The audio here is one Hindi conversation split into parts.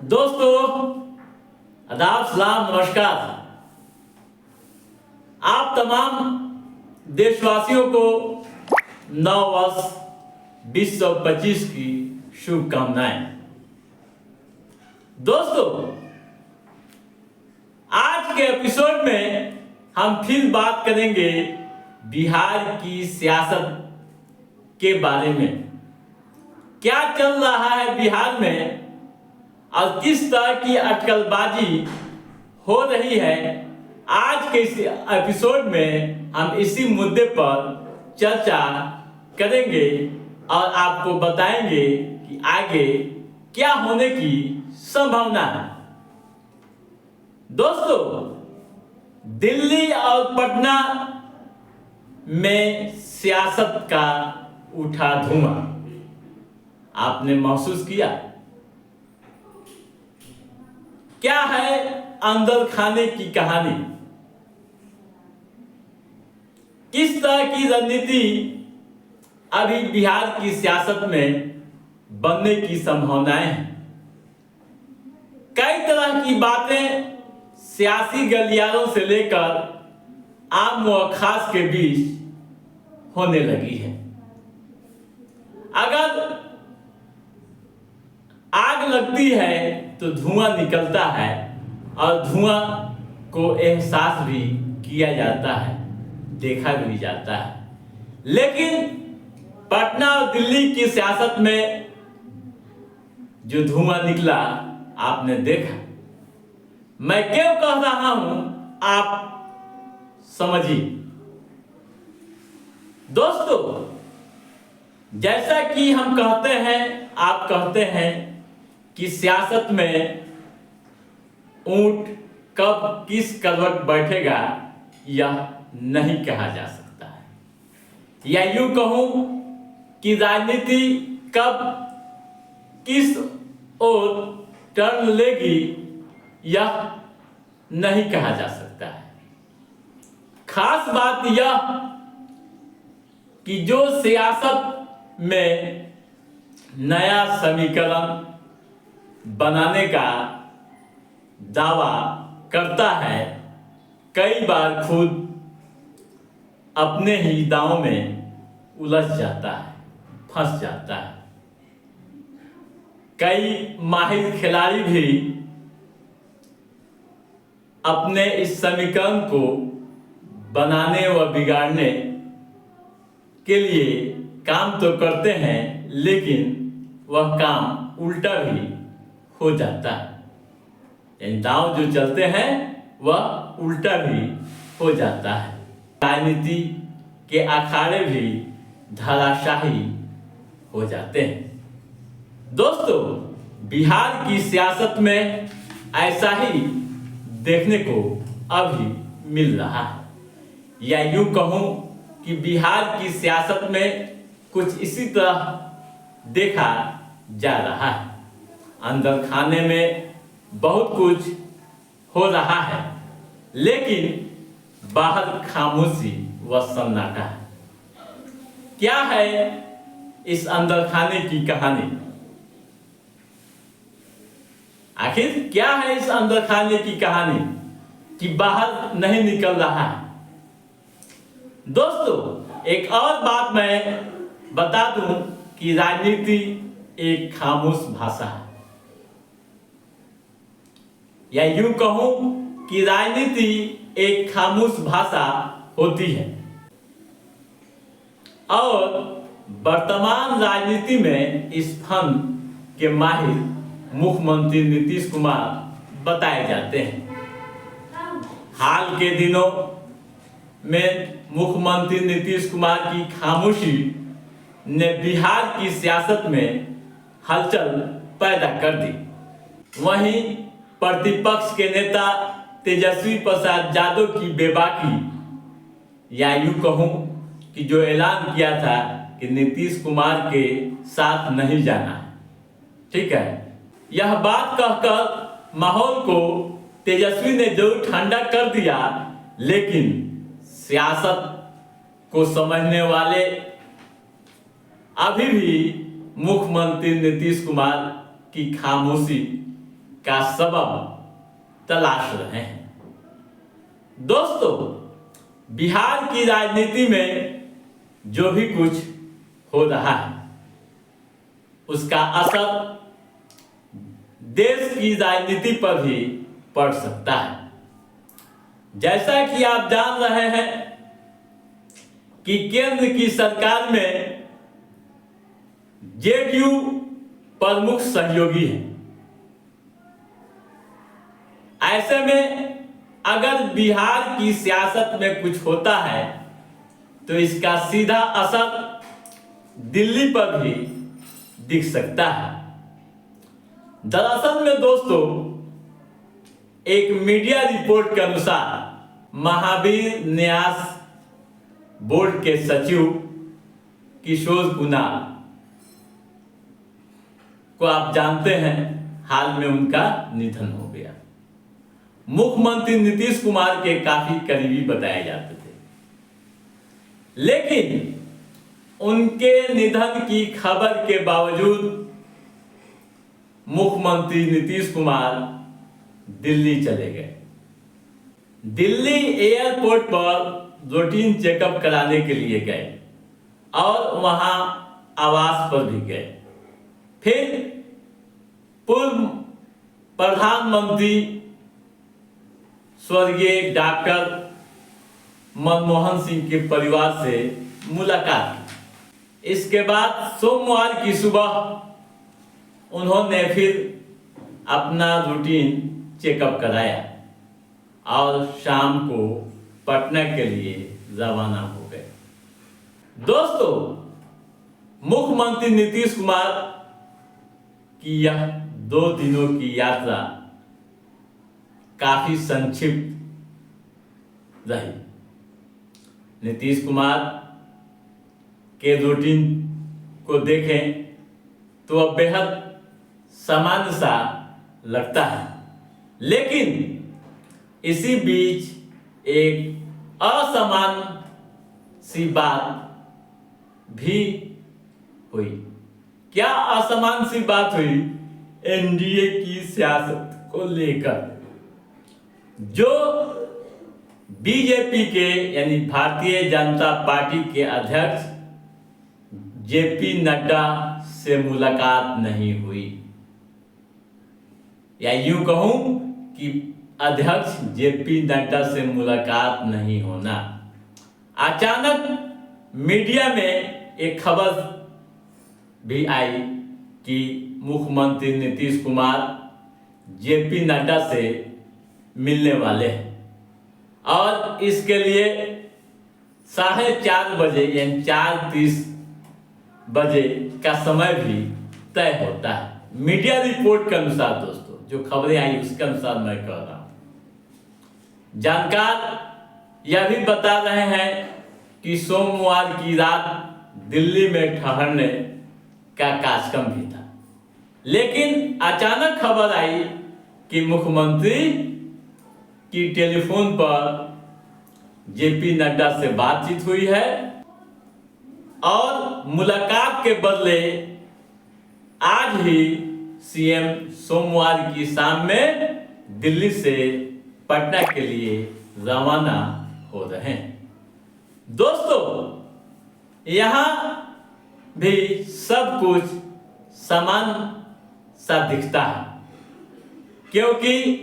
दोस्तों, आदाब, सलाम, नमस्कार। आप तमाम देशवासियों को नव वर्ष 2025 की शुभकामनाएं। दोस्तों, आज के एपिसोड में हम फिर बात करेंगे बिहार की सियासत के बारे में। क्या चल रहा है बिहार में और किस तरह की अटकलबाजी हो रही है। आज के इस एपिसोड में हम इसी मुद्दे पर चर्चा करेंगे और आपको बताएंगे कि आगे क्या होने की संभावना है। दोस्तों, दिल्ली और पटना में सियासत का उठा धुआं आपने महसूस किया? क्या है अंदर खाने की कहानी? किस तरह की रणनीति अभी बिहार की सियासत में बनने की संभावनाएं हैं? कई तरह की बातें सियासी गलियारों से लेकर आम व खास के बीच होने लगी है। अगर आग लगती है तो धुआं निकलता है और धुआं को एहसास भी किया जाता है, देखा भी जाता है। लेकिन पटना और दिल्ली की सियासत में जो धुआं निकला आपने देखा। मैं क्यों कह रहा हूं आप समझिए। दोस्तों, जैसा कि हम कहते हैं, आप कहते हैं कि सियासत में ऊंट कब किस करवट बैठेगा यह नहीं कहा जा सकता है, या यूं कहूं कि राजनीति कब किस ओर टर्न लेगी यह नहीं कहा जा सकता है। खास बात यह कि जो सियासत में नया समीकरण बनाने का दावा करता है, कई बार खुद अपने ही दांव में उलझ जाता है, फंस जाता है। कई माहिर खिलाड़ी भी अपने इस समीकरण को बनाने व बिगाड़ने के लिए काम तो करते हैं, लेकिन वह काम उल्टा भी हो जाता है। यानी दांव जो चलते हैं वह उल्टा भी हो जाता है। राजनीति के अखाड़े भी धराशाही हो जाते हैं। दोस्तों, बिहार की सियासत में ऐसा ही देखने को अभी मिल रहा है, या यूं कहूं कि बिहार की सियासत में कुछ इसी तरह देखा जा रहा है। अंदर खाने में बहुत कुछ हो रहा है, लेकिन बाहर खामोशी व सन्नाटा है। क्या है इस अंदर खाने की कहानी? आखिर क्या है इस अंदर खाने की कहानी कि बाहर नहीं निकल रहा है? दोस्तों, एक और बात मैं बता दूं कि राजनीति एक खामोश भाषा है, या यूं कहूं कि राजनीति एक खामोश भाषा होती है। और वर्तमान राजनीति में इस फन के माहिर मुख्यमंत्री नीतीश कुमार बताए जाते हैं। हाल के दिनों में मुख्यमंत्री नीतीश कुमार की खामोशी ने बिहार की सियासत में हलचल पैदा कर दी। वहीं प्रतिपक्ष के नेता तेजस्वी प्रसाद यादव की बेबाकी, या यूं कहूं कि जो ऐलान किया था कि नीतीश कुमार के साथ नहीं जाना है, ठीक है, यह बात कहकर माहौल को तेजस्वी ने जरूर ठंडा कर दिया, लेकिन सियासत को समझने वाले अभी भी मुख्यमंत्री नीतीश कुमार की खामोशी का सबब तलाश रहे हैं। दोस्तों, बिहार की राजनीति में जो भी कुछ हो रहा है उसका असर देश की राजनीति पर भी पड़ सकता है। जैसा कि आप जान रहे हैं कि केंद्र की सरकार में जेडीयू प्रमुख सहयोगी है। ऐसे में अगर बिहार की सियासत में कुछ होता है तो इसका सीधा असर दिल्ली पर भी दिख सकता है। दरअसल में दोस्तों, एक मीडिया रिपोर्ट के अनुसार महावीर न्यास बोर्ड के सचिव किशोर कुणाल को आप जानते हैं, हाल में उनका निधन हो गया। मुख्यमंत्री नीतीश कुमार के काफी करीबी बताए जाते थे, लेकिन उनके निधन की खबर के बावजूद मुख्यमंत्री नीतीश कुमार दिल्ली चले गए। दिल्ली एयरपोर्ट पर रूटीन चेकअप कराने के लिए गए और वहां आवास पर भी गए। फिर पूर्व प्रधानमंत्री स्वर्गीय डॉक्टर मनमोहन सिंह के परिवार से मुलाकात की। इसके बाद सोमवार की सुबह उन्होंने फिर अपना रूटीन चेकअप कराया और शाम को पटना के लिए रवाना हो गए। दोस्तों, मुख्यमंत्री नीतीश कुमार की यह 2 दिनों की यात्रा काफी संक्षिप्त रही। नीतीश कुमार के रूटीन को देखें तो वह बेहद सामान्य सा लगता है, लेकिन इसी बीच एक असामान्य सी बात भी हुई। क्या असामान्य सी बात हुई? एनडीए की सियासत को लेकर जो बीजेपी के यानी भारतीय जनता पार्टी के अध्यक्ष जेपी नड्डा से मुलाकात नहीं हुई, या यूं कहूं कि अध्यक्ष जेपी नड्डा से मुलाकात नहीं होना। अचानक मीडिया में एक खबर भी आई कि मुख्यमंत्री नीतीश कुमार जेपी नड्डा से मिलने वाले हैं और इसके लिए 4:30 बजे यानी 4:30 बजे का समय भी तय होता है। मीडिया रिपोर्ट के अनुसार दोस्तों, जो खबरें आई उसके अनुसार मैं कह रहा हूं। जानकार यह भी बता रहे हैं कि सोमवार की रात दिल्ली में ठहरने का कार्यक्रम भी था, लेकिन अचानक खबर आई कि मुख्यमंत्री की टेलीफोन पर जेपी नड्डा से बातचीत हुई है और मुलाकात के बदले आज ही सीएम सोमवार की शाम में दिल्ली से पटना के लिए रवाना हो रहे हैं। दोस्तों, यहां भी सब कुछ सामान्य सा दिखता है, क्योंकि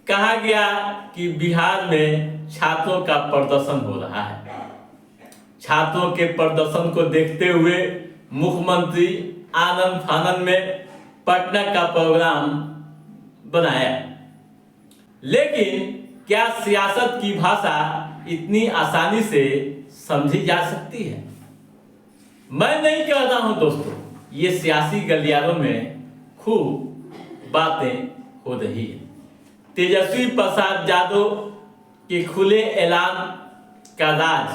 कहा गया कि बिहार में छात्रों का प्रदर्शन हो रहा है। छात्रों के प्रदर्शन को देखते हुए मुख्यमंत्री आनंद फानन में पटना का प्रोग्राम बनाया, लेकिन क्या सियासत की भाषा इतनी आसानी से समझी जा सकती है? मैं नहीं कह रहा हूं दोस्तों, ये सियासी गलियारों में खूब बातें हो रही है। तेजस्वी प्रसाद यादव के खुले ऐलान का राज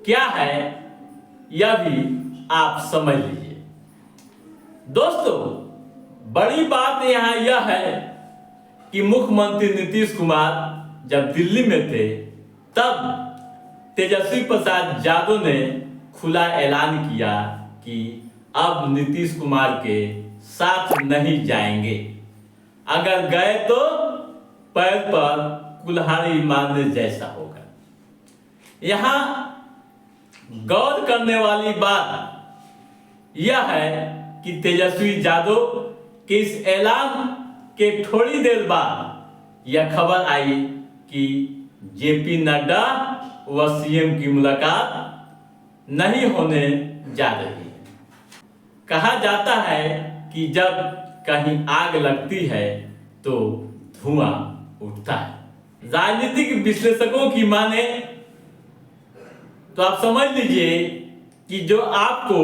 क्या है, यह भी आप समझ लीजिए। दोस्तों, बड़ी बात यहां यह है कि मुख्यमंत्री नीतीश कुमार जब दिल्ली में थे तब तेजस्वी प्रसाद यादव ने खुला ऐलान किया कि अब नीतीश कुमार के साथ नहीं जाएंगे अगर गए तो पैर पर कुल्हाड़ी मारने जैसा होगा। यहां गौर करने वाली बात यह है कि तेजस्वी यादव के इस ऐलान के थोड़ी देर बाद यह खबर आई कि जेपी नड्डा व सीएम की मुलाकात नहीं होने जा रही है। कहा जाता है कि जब कहीं आग लगती है तो धुआं उठता है। राजनीतिक विश्लेषकों की माने तो आप समझ लीजिए कि जो आपको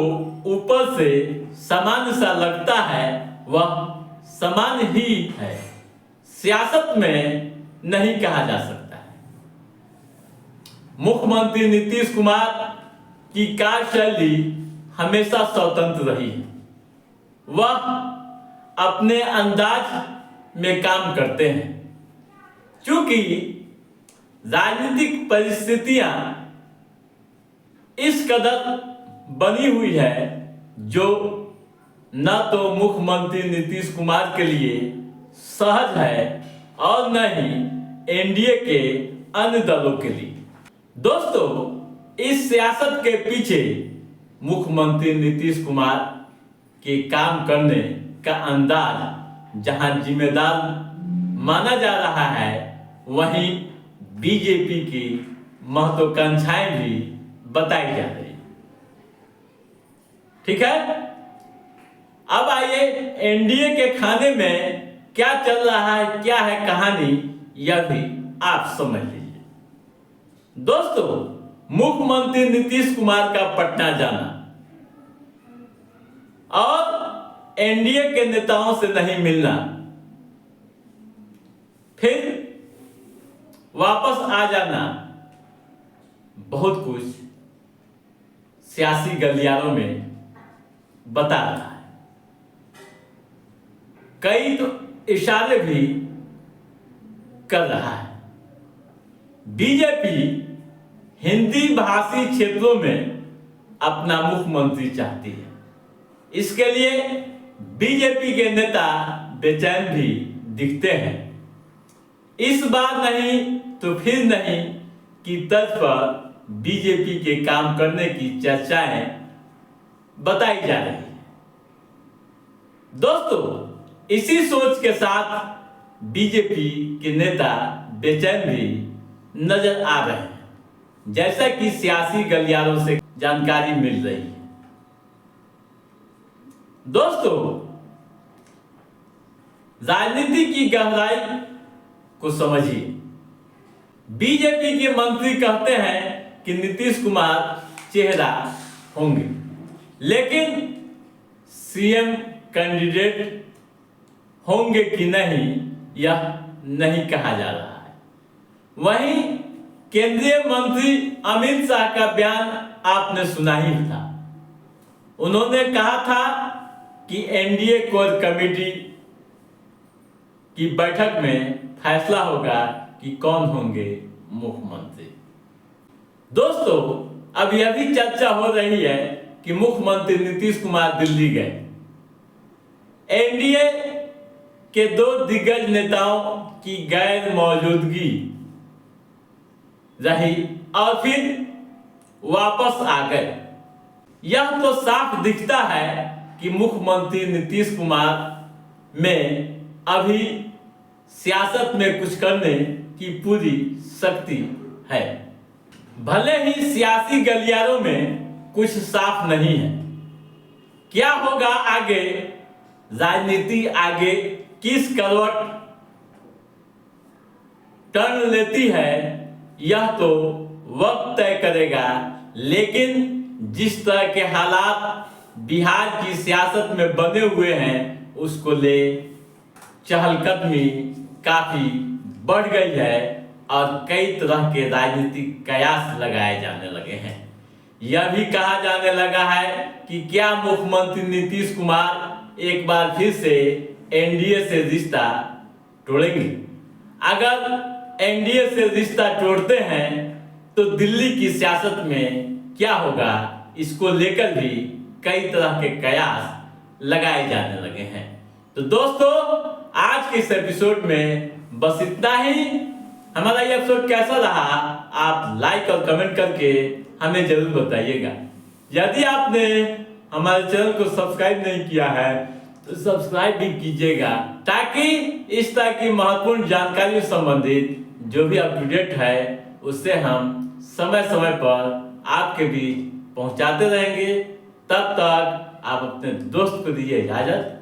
ऊपर से सामान्य सा लगता है वह सामान्य ही है, सियासत में नहीं कहा जा सकता है। मुख्यमंत्री नीतीश कुमार की कार्यशैली हमेशा स्वतंत्र रही है। वह अपने अंदाज में काम करते हैं। क्योंकि राजनीतिक परिस्थितियां इस कदर बनी हुई है जो न तो मुख्यमंत्री नीतीश कुमार के लिए सहज है और न ही एनडीए के अन्य दलों के लिए। दोस्तों, इस सियासत के पीछे मुख्यमंत्री नीतीश कुमार के काम करने का अंदाज जहां जिम्मेदार माना जा रहा है, वहीं बीजेपी की महत्वाकांक्षाएं भी बताई जा रही। ठीक है, अब आइए एनडीए के खाने में क्या चल रहा है, क्या है कहानी, यह भी आप समझ लीजिए। दोस्तों, मुख्यमंत्री नीतीश कुमार का पटना जाना और एनडीए के नेताओं से नहीं मिलना, फिर वापस आ जाना, बहुत कुछ सियासी गलियारों में बता रहा है। कई तो इशारे भी कर रहा है। बीजेपी हिंदी भाषी क्षेत्रों में अपना मुख्यमंत्री चाहती है। इसके लिए बीजेपी के नेता बेचैन भी दिखते हैं। इस बार नहीं तो फिर नहीं की तर्ज पर बीजेपी के काम करने की चर्चाएं बताई जा रही है। दोस्तों, इसी सोच के साथ बीजेपी के नेता बेचैन भी नजर आ रहे हैं, जैसा कि सियासी गलियारों से जानकारी मिल रही है। दोस्तों, राजनीति की गहराई को समझिए। बीजेपी के मंत्री कहते हैं कि नीतीश कुमार चेहरा होंगे, लेकिन सीएम कैंडिडेट होंगे कि नहीं यह नहीं कहा जा रहा है। वहीं केंद्रीय मंत्री अमित शाह का बयान आपने सुना ही था। उन्होंने कहा था कि एनडीए कोर कमेटी की बैठक में फैसला होगा कि कौन होंगे मुख्यमंत्री। दोस्तों, अब यह भी चर्चा हो रही है कि मुख्यमंत्री नीतीश कुमार दिल्ली गए। एनडीए के दो दिग्गज नेताओं की गैर मौजूदगी रही और फिर वापस आ गए। यह तो साफ दिखता है कि मुख्यमंत्री नीतीश कुमार में अभी सियासत में कुछ करने की पूरी शक्ति है। भले ही सियासी गलियारों में कुछ साफ नहीं है। क्या होगा आगे, राजनीति आगे किस करवट टर्न लेती है, यह तो वक्त तय करेगा। लेकिन जिस तरह के हालात बिहार की सियासत में बने हुए हैं, उसको ले चहलकदमी काफी बढ़ गई है और कई तरह के राजनीतिक कयास लगाए जाने लगे हैं। यह भी कहा जाने लगा है कि क्या मुख्यमंत्री नीतीश कुमार एक बार फिर से एनडीए से रिश्ता तोड़ेंगे। अगर एनडीए से रिश्ता तोड़ते हैं तो दिल्ली की सियासत में क्या होगा, इसको लेकर भी कई तरह के कयास लगाए जाने लगे हैं। तो दोस्तों, आज के इस एपिसोड में बस इतना ही। हमारा ये एपिसोड कैसा रहा आप लाइक और कमेंट करके हमें जरूर बताइएगा। यदि आपने हमारे चैनल को सब्सक्राइब नहीं किया है तो सब्सक्राइब भी कीजिएगा, ताकि इस तरह की महत्वपूर्ण जानकारी से संबंधित जो भी अप टू डेट है उससे हम समय समय पर आपके बीच पहुंचाते रहेंगे। तब तक आप अपने दोस्त को दीजिए इजाजत।